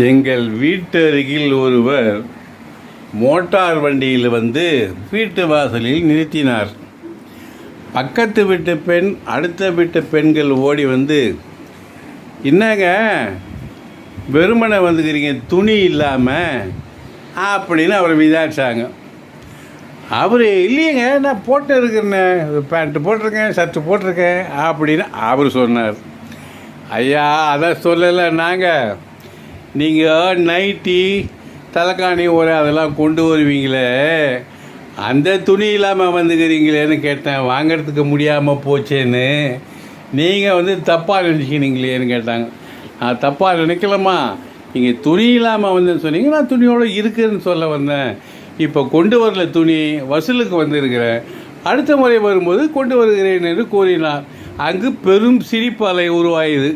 எங்கள் வீட்டு அருகில் ஒருவர் மோட்டார் வண்டியில் வந்து வீட்டு வாசலில் நிறுத்தினார். பக்கத்து வீட்டு பெண், அடுத்த வீட்டு பெண்கள் ஓடி வந்து, என்னங்க வெறுமனை வந்துக்கிறீங்க துணி இல்லாமல் அப்படின்னு அவரை விசாரிச்சாங்க. அவர் இல்லையேங்க, நான் போட்டு இருக்கிறேன்னு, பேண்ட்டு போட்டிருக்கேன், ஷர்ட்டு போட்டிருக்கேன் அப்படின்னு அவர் சொன்னார். ஐயா, அதை சொல்லலை நாங்கள். நீங்கள் நைட்டி, தலைக்காணி ஒரு அதெல்லாம் கொண்டு வருவீங்களே, அந்த துணி இல்லாமல் வந்துக்கிறீங்களேன்னு கேட்டேன். வாங்கிறதுக்கு முடியாமல் போச்சேன்னு நீங்கள் வந்து தப்பாக நினச்சிக்கினீங்களேன்னு கேட்டாங்க. நான் தப்பாக நினைக்கலம்மா, நீங்கள் துணி இல்லாமல் வந்து சொன்னீங்க, நான் துணியோடு இருக்குதுன்னு சொல்ல வந்தேன். இப்போ கொண்டு வரல, துணி வசூலுக்கு வந்திருக்கிறேன், அடுத்த முறை வரும்போது கொண்டு வருகிறேன் என்று கூறினார். அங்கு பெரும் சிரிப்பு அலை உருவாயுது.